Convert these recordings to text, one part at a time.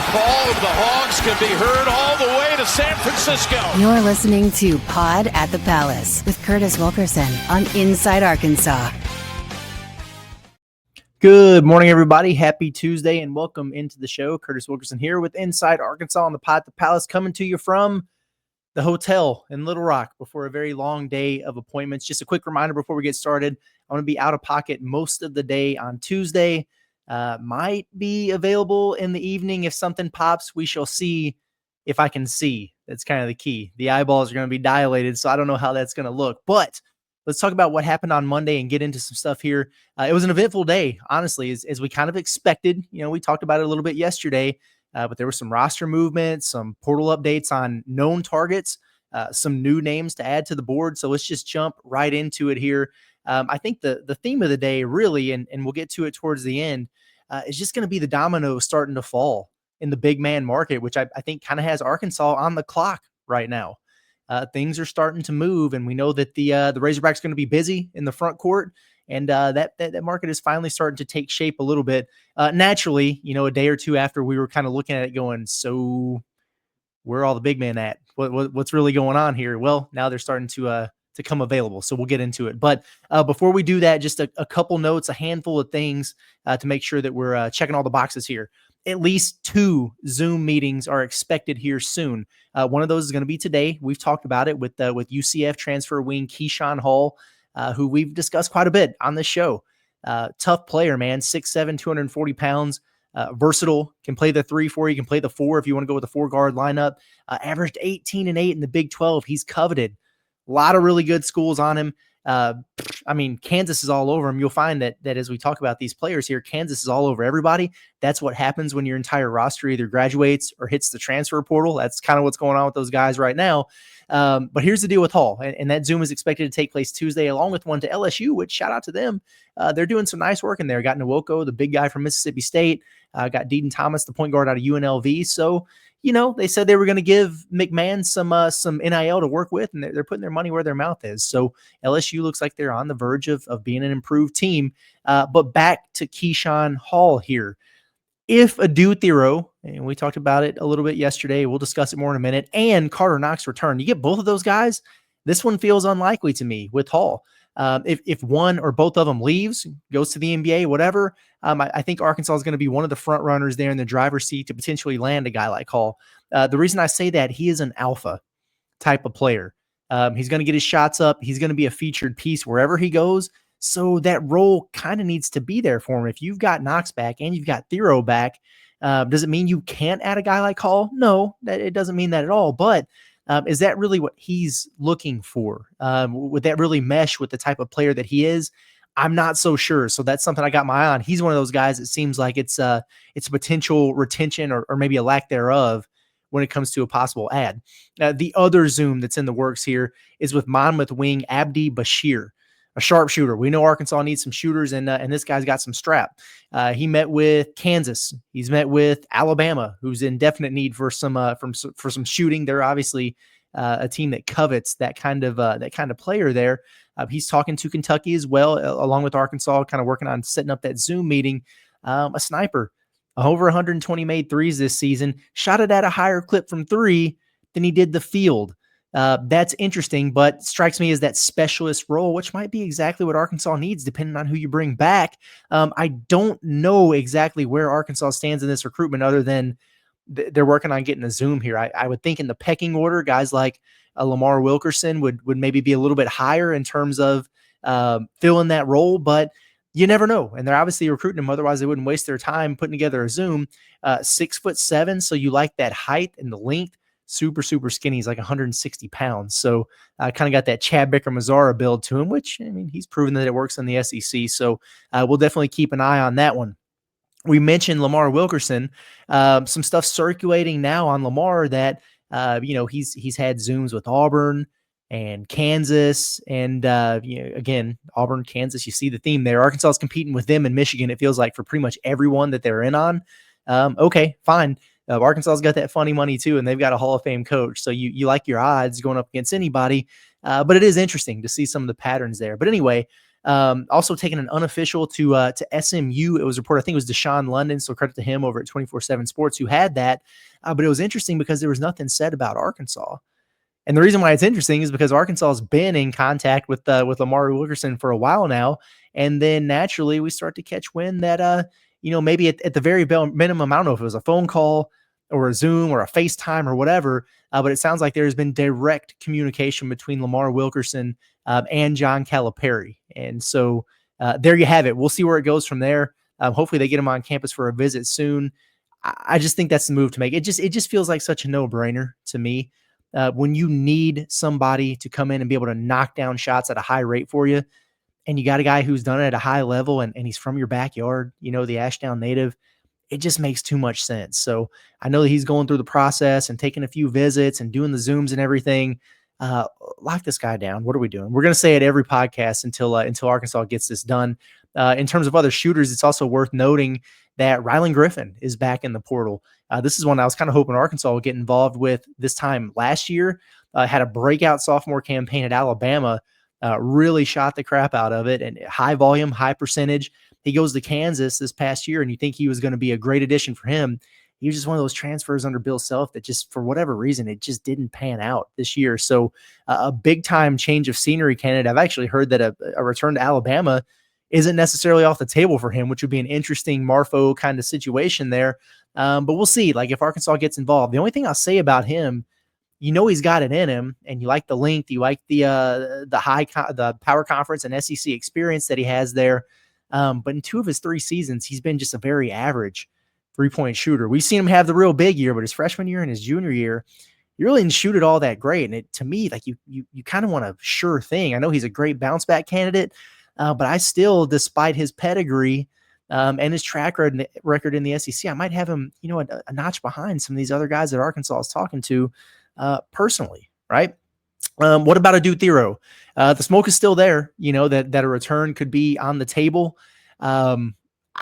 call of the Hogs can be heard all the way to San Francisco. You're listening to Pod at the Palace with Curtis Wilkerson on Inside Arkansas. Good morning, everybody. Happy Tuesday and welcome into the show. Curtis Wilkerson here with Inside Arkansas on the Pod at the Palace, coming to you from the hotel in Little Rock before a very long day of appointments. Just a quick reminder before we get started, I'm going to be out of pocket most of the day on Tuesday. Might be available in the evening if something pops. We shall see if I can see. That's kind of the key. The eyeballs are going to be dilated, so I don't know how that's going to look. But let's talk about what happened on Monday and get into some stuff here. It was an eventful day, honestly, as we kind of expected. You know, we talked about it a little bit yesterday, but there were some roster movements, some portal updates on known targets, some new names to add to the board. So let's just jump right into it here. I think the theme of the day really, and we'll get to it towards the end, is just going to be the dominoes starting to fall in the big man market, which I think kind of has Arkansas on the clock right now. Things are starting to move, and we know that the Razorbacks are going to be busy in the front court, and that market is finally starting to take shape a little bit. Naturally, you know, a day or two after we were kind of looking at it going, so where are all the big men at? What's really going on here? Well, now they're starting to come available, so we'll get into it. But before we do that, just a couple notes, a handful of things to make sure that we're checking all the boxes here. At least 2 Zoom meetings are expected here soon. One of those is going to be today. We've talked about it with UCF transfer wing Keyshawn Hall, who we've discussed quite a bit on this show. Tough player, man, 6'7", 240 pounds, versatile, can play the 3-4, you can play the 4 if you want to go with the 4-guard lineup. Averaged 18 and 8 in the Big 12. He's coveted. A lot of really good schools on him. I mean, Kansas is all over him. You'll find that as we talk about these players here, Kansas is all over everybody. That's what happens when your entire roster either graduates or hits the transfer portal. That's kind of what's going on with those guys right now. But here's the deal with Hall, and that Zoom is expected to take place Tuesday, along with one to LSU, which shout out to them. They're doing some nice work in there. Got Nwoko, the big guy from Mississippi State. Got Deaton Thomas, the point guard out of UNLV. So, you know, they said they were going to give McMahon some NIL to work with, and they're putting their money where their mouth is. So LSU looks like they're on the verge of being an improved team. But back to Keyshawn Hall here. If Adu Thero, and we talked about it a little bit yesterday, we'll discuss it more in a minute, and Carter Knox return, you get both of those guys, this one feels unlikely to me with Hall. If one or both of them leaves, goes to the NBA, whatever, I think Arkansas is going to be one of the front runners there in the driver's seat to potentially land a guy like Hall. The reason I say that, he is an alpha type of player. He's going to get his shots up. He's going to be a featured piece wherever he goes. So that role kind of needs to be there for him. If you've got Knox back and you've got Thero back, does it mean you can't add a guy like Hall? No, it doesn't mean that at all. But is that really what he's looking for? Would that really mesh with the type of player that he is? I'm not so sure. So that's something I got my eye on. He's one of those guys that seems like it's a potential retention or maybe a lack thereof when it comes to a possible ad. The other Zoom that's in the works here is with Monmouth wing Abdi Bashir, a sharpshooter. We know Arkansas needs some shooters, and this guy's got some strap. He met with Kansas. He's met with Alabama, who's in definite need for some shooting. They're obviously a team that covets that kind of player there. He's talking to Kentucky as well, along with Arkansas, kind of working on setting up that Zoom meeting. A sniper, over 120 made threes this season, shot it at a higher clip from 3 than he did the field. That's interesting, but strikes me as that specialist role, which might be exactly what Arkansas needs, depending on who you bring back. I don't know exactly where Arkansas stands in this recruitment, other than they're working on getting a Zoom here. I would think in the pecking order, guys like Lamar Wilkerson would maybe be a little bit higher in terms of filling that role, but you never know. And they're obviously recruiting him. Otherwise, they wouldn't waste their time putting together a Zoom. 6'7", so you like that height and the length. Super, super skinny. He's like 160 pounds. So kind of got that Chad Baker-Mazara build to him, which, I mean, he's proven that it works in the SEC. So we'll definitely keep an eye on that one. We mentioned Lamar Wilkerson. Some stuff circulating now on Lamar that, he's had Zooms with Auburn and Kansas. And, again, Auburn, Kansas, you see the theme there. Arkansas is competing with them in Michigan, it feels like, for pretty much everyone that they're in on. Okay, fine. Arkansas's got that funny money too, and they've got a Hall of Fame coach. So you like your odds going up against anybody. But it is interesting to see some of the patterns there. But anyway, Also taking an unofficial to SMU. It was reported, I think it was Deshaun London, so credit to him over at 24/7 Sports who had that. But it was interesting because there was nothing said about Arkansas. And the reason why it's interesting is because Arkansas has been in contact with Lamar Wilkerson for a while now. And then naturally we start to catch wind that, maybe at the very minimum, I don't know if it was a phone call or a Zoom or a FaceTime or whatever, but it sounds like there's been direct communication between Lamar Wilkerson and John Calipari. And so there you have it. We'll see where it goes from there. Hopefully they get him on campus for a visit soon. I just think that's the move to make. It just feels like such a no-brainer to me. When you need somebody to come in and be able to knock down shots at a high rate for you, and you got a guy who's done it at a high level and he's from your backyard, the Ashdown native, it just makes too much sense. So I know that he's going through the process and taking a few visits and doing the Zooms and everything. Lock this guy down. What are we doing? We're going to say it every podcast until Arkansas gets this done. In terms of other shooters, it's also worth noting that Rylan Griffin is back in the portal. This is one I was kind of hoping Arkansas would get involved with this time last year. Had a breakout sophomore campaign at Alabama, really shot the crap out of it, and high volume, high percentage. He goes to Kansas this past year, and you think he was going to be a great addition for him. He was just one of those transfers under Bill Self that just, for whatever reason, it just didn't pan out this year. So a big-time change of scenery candidate. I've actually heard that a return to Alabama isn't necessarily off the table for him, which would be an interesting Marfo kind of situation there. But we'll see, like if Arkansas gets involved. The only thing I'll say about him, he's got it in him, and you like the length, you like the power conference and SEC experience that he has there. But in 2 of his 3 seasons, he's been just a very average 3-point shooter. We've seen him have the real big year, but his freshman year and his junior year, he really didn't shoot it all that great. And to me, like you kind of want a sure thing. I know he's a great bounce back candidate, but I still, despite his pedigree and his track record in the SEC, I might have him, a notch behind some of these other guys that Arkansas is talking to personally, right? What about Adu Thero? The smoke is still there, that a return could be on the table.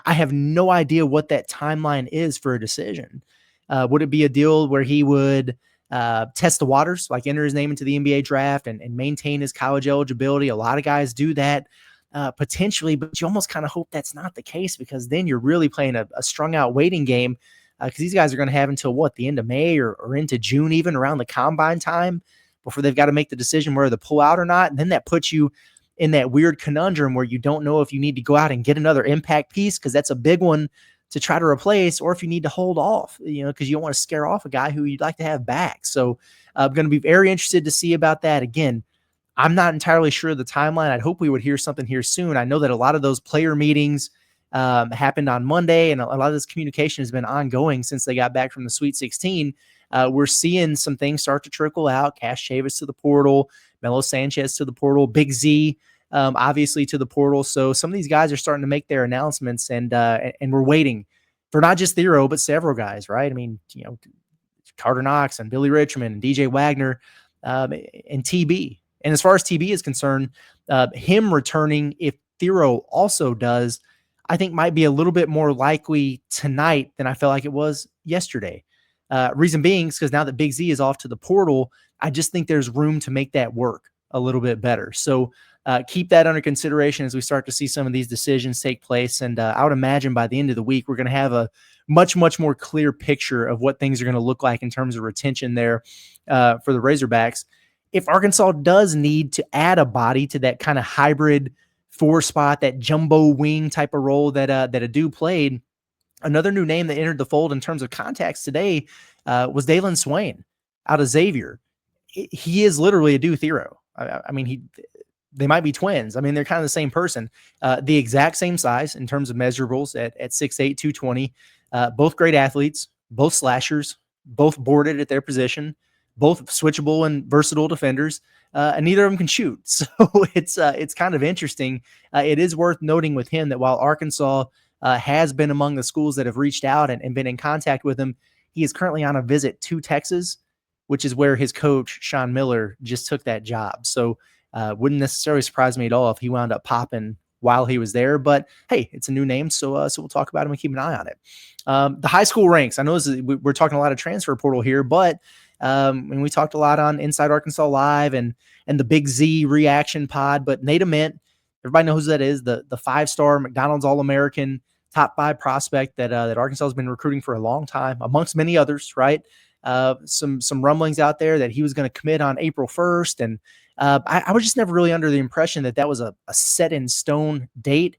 I have no idea what that timeline is for a decision. Would it be a deal where he would test the waters, like enter his name into the NBA draft and maintain his college eligibility? A lot of guys do that potentially, but you almost kind of hope that's not the case, because then you're really playing a strung out waiting game, because these guys are going to have until the end of May or into June, even around the combine time, before they've got to make the decision whether to pull out or not. And then that puts you in that weird conundrum where you don't know if you need to go out and get another impact piece, because that's a big one to try to replace, or if you need to hold off, because you don't want to scare off a guy who you'd like to have back. So I'm going to be very interested to see about that. Again, I'm not entirely sure of the timeline. I'd hope we would hear something here soon. I know that a lot of those player meetings happened on Monday, and a lot of this communication has been ongoing since they got back from the Sweet 16. We're seeing some things start to trickle out. Cash Chavis to the portal, Melo Sanchez to the portal, Big Z obviously to the portal. So some of these guys are starting to make their announcements, and we're waiting for not just Thero, but several guys, right? I mean, Carter Knox and Billy Richmond and DJ Wagner and TB. And as far as TB is concerned, him returning, if Thero also does, I think might be a little bit more likely tonight than I felt like it was yesterday. Reason being is because now that Big Z is off to the portal, I just think there's room to make that work a little bit better. So keep that under consideration as we start to see some of these decisions take place. And I would imagine by the end of the week, we're going to have a much, much more clear picture of what things are going to look like in terms of retention there for the Razorbacks. If Arkansas does need to add a body to that kind of hybrid 4 spot, that jumbo wing type of role that Adu played, another new name that entered the fold in terms of contacts today was Dalen Swain out of Xavier. He is literally Adu Thero. I mean, they might be twins. I mean, they're kind of the same person, the exact same size in terms of measurables at 6'8", 220, both great athletes, both slashers, both boarded at their position, both switchable and versatile defenders, and neither of them can shoot. So it's kind of interesting. It is worth noting with him that while Arkansas has been among the schools that have reached out and been in contact with him, he is currently on a visit to Texas, which is where his coach, Sean Miller, just took that job. So wouldn't necessarily surprise me at all if he wound up popping while he was there. But hey, it's a new name, so we'll talk about him and keep an eye on it. The high school ranks. I know we're talking a lot of transfer portal here, but and we talked a lot on Inside Arkansas Live and the Big Z reaction pod. But Nate Ament Everybody knows who that is, the 5-star McDonald's All-American, top 5 prospect that Arkansas has been recruiting for a long time, amongst many others, right? Some rumblings out there that he was going to commit on April 1st. And I was just never really under the impression that was a set in stone date.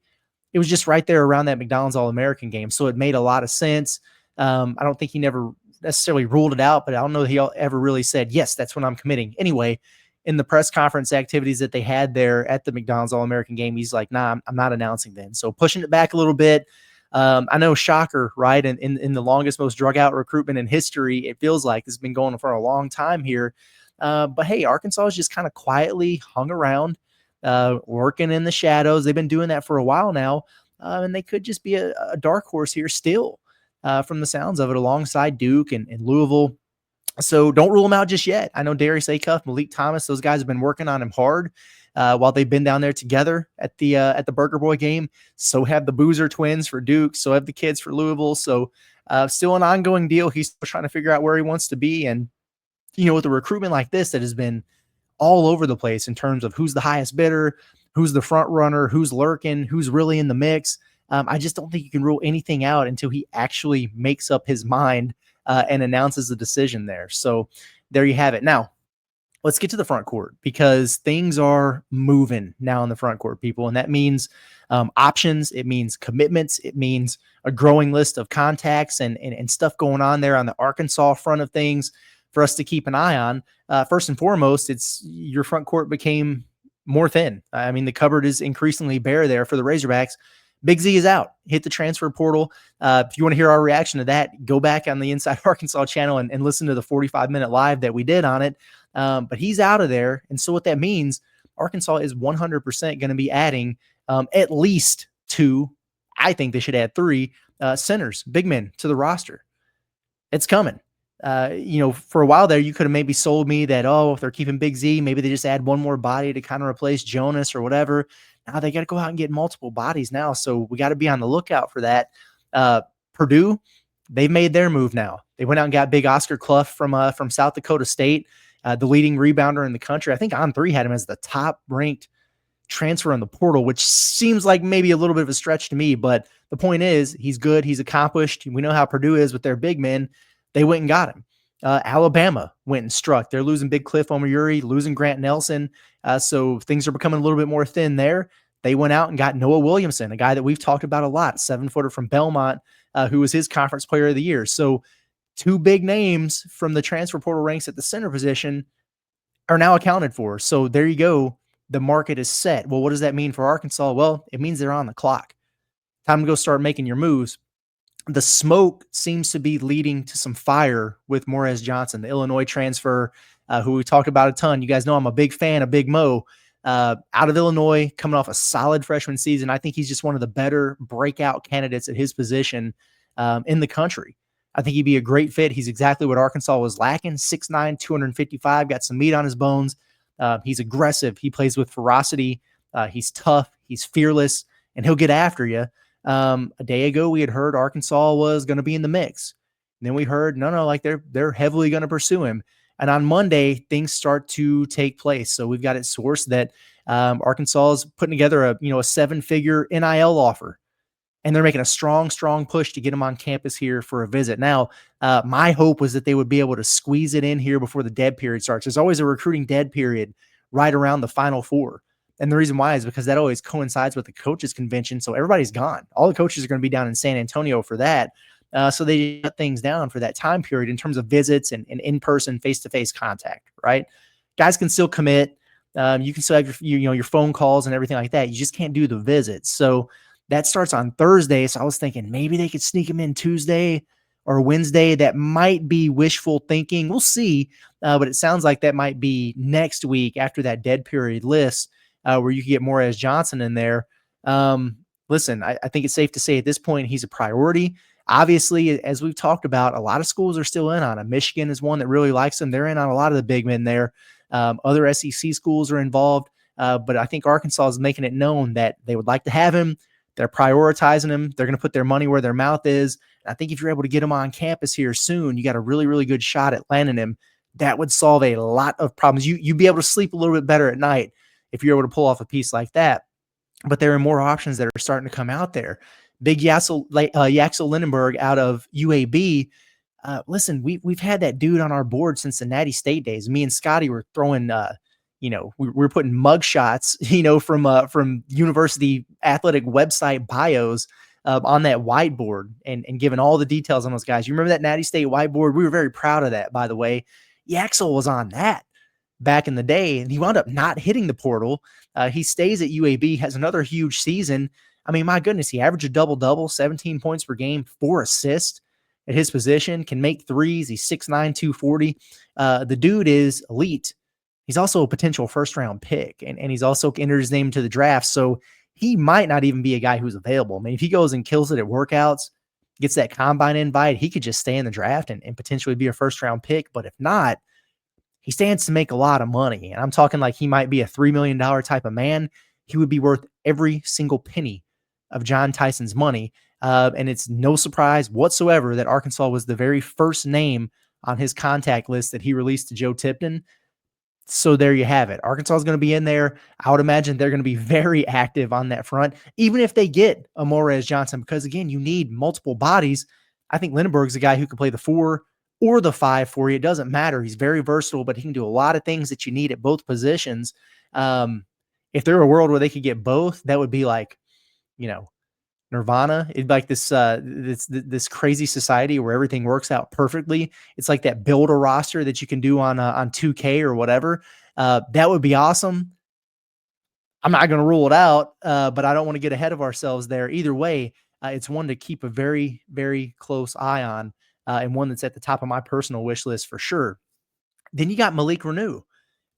It was just right there around that McDonald's All-American game. So it made a lot of sense. I don't think he never necessarily ruled it out, but I don't know that he ever really said, yes, that's when I'm committing. Anyway, in the press conference activities that they had there at the McDonald's All-American game, he's like, nah, I'm not announcing then. So pushing it back a little bit. I know, shocker, right? In the longest, most drug out recruitment in history, it feels like it's been going on for a long time here. But hey, Arkansas has just kind of quietly hung around, working in the shadows. They've been doing that for a while now, and they could just be a dark horse here still, from the sounds of it, alongside Duke and Louisville. So don't rule them out just yet. I know Darius Acuff, Malik Thomas, those guys have been working on him hard while they've been down there together at the Burger Boy game. So have the Boozer twins for Duke. So have the kids for Louisville. So still an ongoing deal. He's still trying to figure out where he wants to be. And, with a recruitment like this that has been all over the place in terms of who's the highest bidder, who's the front runner, who's lurking, who's really in the mix. I just don't think you can rule anything out until he actually makes up his mind and announces the decision there. So there you have it. Now, let's get to the front court, because things are moving now in the front court, people. And that means options. It means commitments. It means a growing list of contacts and stuff going on there on the Arkansas front of things for us to keep an eye on. First and foremost, it's your front court became more thin. I mean, the cupboard is increasingly bare there for the Razorbacks. Big Z is out, hit the transfer portal. If you want to hear our reaction to that, go back on the Inside Arkansas channel and listen to the 45-minute live that we did on it. But he's out of there. And so what that means, Arkansas is 100% going to be adding at least 2, I think they should add 3 centers, big men to the roster. It's coming. For a while there, you could have maybe sold me that, if they're keeping Big Z, maybe they just add one more body to kind of replace Jonas or whatever. Now they got to go out and get multiple bodies now. So we got to be on the lookout for that. Purdue, they've made their move now. They went out and got big Oscar Clough from South Dakota State, the leading rebounder in the country. I think On3 had him as the top ranked transfer in the portal, which seems like maybe a little bit of a stretch to me. But the point is, he's good. He's accomplished. We know how Purdue is with their big men. They went and got him. Alabama went and struck. They're losing Big Cliff Omoyuri, losing Grant Nelson. So things are becoming a little bit more thin there. They went out and got Noah Williamson, a guy that we've talked about a lot, 7-footer from Belmont, who was his conference player of the year. So 2 big names from the transfer portal ranks at the center position are now accounted for. So there you go. The market is set. Well, what does that mean for Arkansas? Well, it means they're on the clock. Time to go start making your moves. The smoke seems to be leading to some fire with Morez Johnson, the Illinois transfer, who we talked about a ton. You guys know I'm a big fan of Big Mo. Out of Illinois, coming off a solid freshman season. I think he's just one of the better breakout candidates at his position in the country. I think he'd be a great fit. He's exactly what Arkansas was lacking. 6'9", 255, got some meat on his bones. He's aggressive. He plays with ferocity. He's tough. He's fearless, and he'll get after you. A day ago, we had heard Arkansas was going to be in the mix. And then we heard, no, like they're heavily going to pursue him. And on Monday, things start to take place. So we've got it sourced that Arkansas is putting together a 7-figure NIL offer. And they're making a strong push to get him on campus here for a visit. Now, my hope was that they would be able to squeeze it in here before the dead period starts. There's always a recruiting dead period right around the Final Four. And the reason why is because that always coincides with the coaches convention. So everybody's gone. All the coaches are going to be down in San Antonio for that. So they shut things down for that time period in terms of visits and in-person, face-to-face contact, right? Guys can still commit. You can still have your phone calls and everything like that. You just can't do the visits. So that starts on Thursday. So I was thinking maybe they could sneak him in Tuesday or Wednesday. That might be wishful thinking. We'll see. But it sounds like that might be next week after that dead period list, where you can get Morez Johnson in there. Listen, I think it's safe to say at this point, he's a priority. Obviously, as we've talked about, a lot of schools are still in on him. Michigan is one that really likes him. They're in on a lot of the big men there. Other SEC schools are involved. But I think Arkansas is making it known that they would like to have him. They're prioritizing him. They're going to put their money where their mouth is. I think if you're able to get him on campus here soon, you got a really, really good shot at landing him. That would solve a lot of problems. You'd be able to sleep a little bit better at night if you're able to pull off a piece like that. but there are more options that are starting to come out there. Big Yaxel Lindenberg out of UAB. Listen, we've had that dude on our board since the Natty State days. Me and Scotty were throwing, we were putting mug shots, from university athletic website bios on that whiteboard and giving all the details on those guys. You remember that Natty State whiteboard? We were very proud of that, by the way. Yaxel was on that back in the day, and he wound up not hitting the portal. He stays at UAB, has another huge season. I mean, my goodness, he averaged a double-double, 17 points per game, 4 assists at his position, can make threes. He's 6'9", 240. The dude is elite. He's also a potential first-round pick, and he's also entered his name to the draft, so he might not even be a guy who's available. I mean, if he goes and kills it at workouts, gets that combine invite, he could just stay in the draft and potentially be a first-round pick, but if not, he stands to make a lot of money, and I'm talking like he might be a $3 million type of man. He would be worth every single penny of John Tyson's money, and it's no surprise whatsoever that Arkansas was the very first name on his contact list that he released to Joe Tipton. So there you have it. Arkansas is going to be in there. I would imagine they're going to be very active on that front, even if they get a Morez Johnson, because, again, you need multiple bodies. I think Lindenberg's a guy who can play the 4 or the 5 for you. It doesn't matter. He's very versatile, but he can do a lot of things that you need at both positions. If there were a world where they could get both, that would be like, Nirvana. It'd be like this crazy society where everything works out perfectly. It's like that build a roster that you can do on 2K or whatever. That would be awesome. I'm not going to rule it out, but I don't want to get ahead of ourselves there. Either way, it's one to keep a very, very close eye on, and one that's at the top of my personal wish list for sure. Then you got Malik Renew.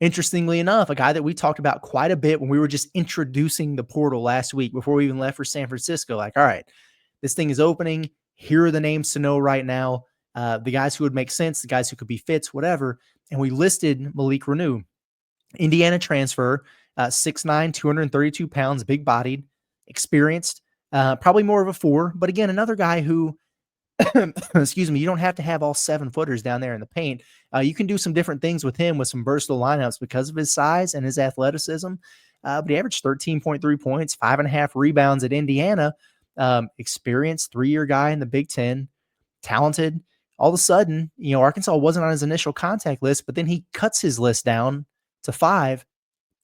Interestingly enough, a guy that we talked about quite a bit when we were just introducing the portal last week before we even left for San Francisco. Like, all right, this thing is opening. Here are the names to know right now. The guys who would make sense, the guys who could be fits, whatever. And we listed Malik Renew. Indiana transfer, 6'9", 232 pounds, big-bodied, experienced, probably more of a 4. But again, another guy who, excuse me, you don't have to have all 7-footers down there in the paint. You can do some different things with him with some versatile lineups because of his size and his athleticism. But he averaged 13.3 points, 5.5 rebounds at Indiana. Experienced 3-year guy in the Big Ten, talented. All of a sudden, Arkansas wasn't on his initial contact list, but then he cuts his list down to 5,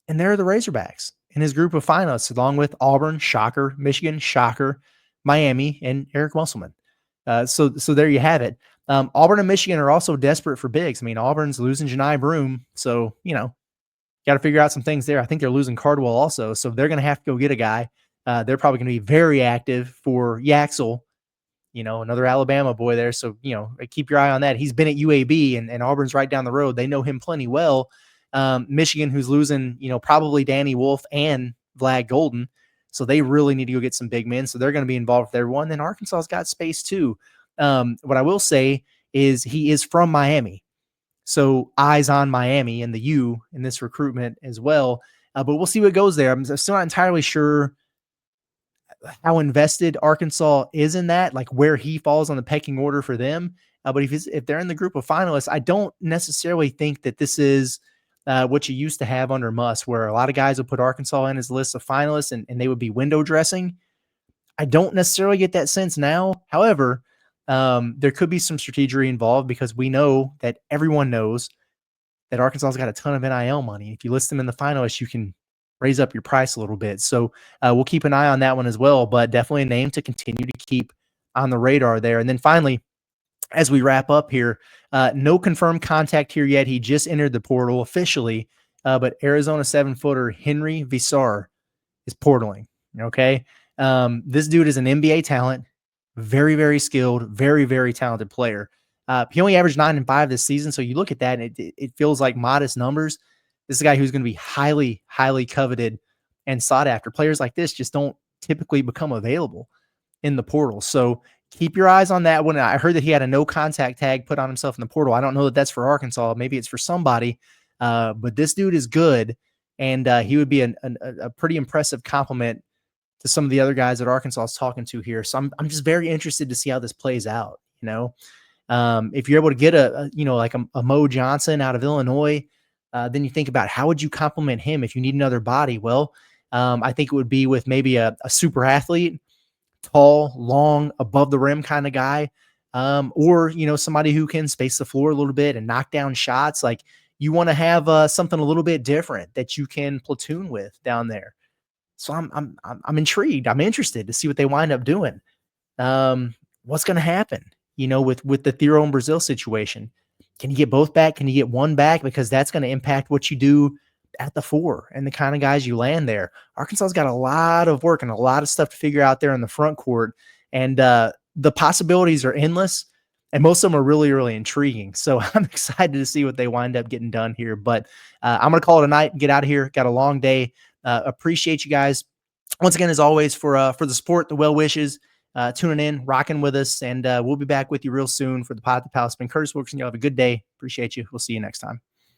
and there are the Razorbacks in his group of finalists, along with Auburn, shocker, Michigan, shocker, Miami, and Eric Musselman. So there you have it. Auburn and Michigan are also desperate for bigs. I mean, Auburn's losing Janai Broome, so, got to figure out some things there. I think they're losing Cardwell also, so they're going to have to go get a guy. They're probably going to be very active for Yaxel, another Alabama boy there. So, keep your eye on that. He's been at UAB, and Auburn's right down the road. They know him plenty well. Michigan, who's losing, probably Danny Wolf and Vlad Golden. So they really need to go get some big men. So they're going to be involved with everyone. Then Arkansas's got space too. What I will say is he is from Miami. So eyes on Miami and the U in this recruitment as well. But we'll see what goes there. I'm still not entirely sure how invested Arkansas is in that, like where he falls on the pecking order for them. But if they're in the group of finalists, I don't necessarily think that this is what you used to have under Muss, where a lot of guys would put Arkansas in his list of finalists and they would be window dressing. I don't necessarily get that sense now. However, there could be some strategy involved because we know that everyone knows that Arkansas's got a ton of NIL money. If you list them in the finalists, you can raise up your price a little bit. So we'll keep an eye on that one as well, but definitely a name to continue to keep on the radar there. And then finally, as we wrap up here, no confirmed contact here yet. He just entered the portal officially, but Arizona 7-footer Henry Visar is portaling. Okay. This dude is an NBA talent, very, very skilled, very, very talented player. He only averaged 9 and 5 this season. So you look at that and it feels like modest numbers. This is a guy who's going to be highly, highly coveted and sought after. Players like this just don't typically become available in the portal. So keep your eyes on that one. I heard that he had a no contact tag put on himself in the portal. I don't know that that's for Arkansas. Maybe it's for somebody, but this dude is good. And he would be a pretty impressive compliment to some of the other guys that Arkansas is talking to here. So I'm just very interested to see how this plays out. If you're able to get a Mo Johnson out of Illinois, then you think about how would you compliment him if you need another body? Well, I think it would be with maybe a super athlete, tall, long, above the rim kind of guy, or somebody who can space the floor a little bit and knock down shots. Like, you want to have something a little bit different that you can platoon with down there. So I'm intrigued. I'm interested to see what they wind up doing. What's going to happen? With the Thero and Brazil situation. Can you get both back? Can you get one back? Because that's going to impact what you do at the 4 and the kind of guys you land there. Arkansas's got a lot of work and a lot of stuff to figure out there in the front court. And the possibilities are endless. And most of them are really, really intriguing. So I'm excited to see what they wind up getting done here. But I'm going to call it a night and get out of here. Got a long day. Appreciate you guys. Once again, as always, for the support, the well wishes, tuning in, rocking with us. And we'll be back with you real soon for the Pod at the Palace. It's been Curtis Wilkerson. Y'all have a good day. Appreciate you. We'll see you next time.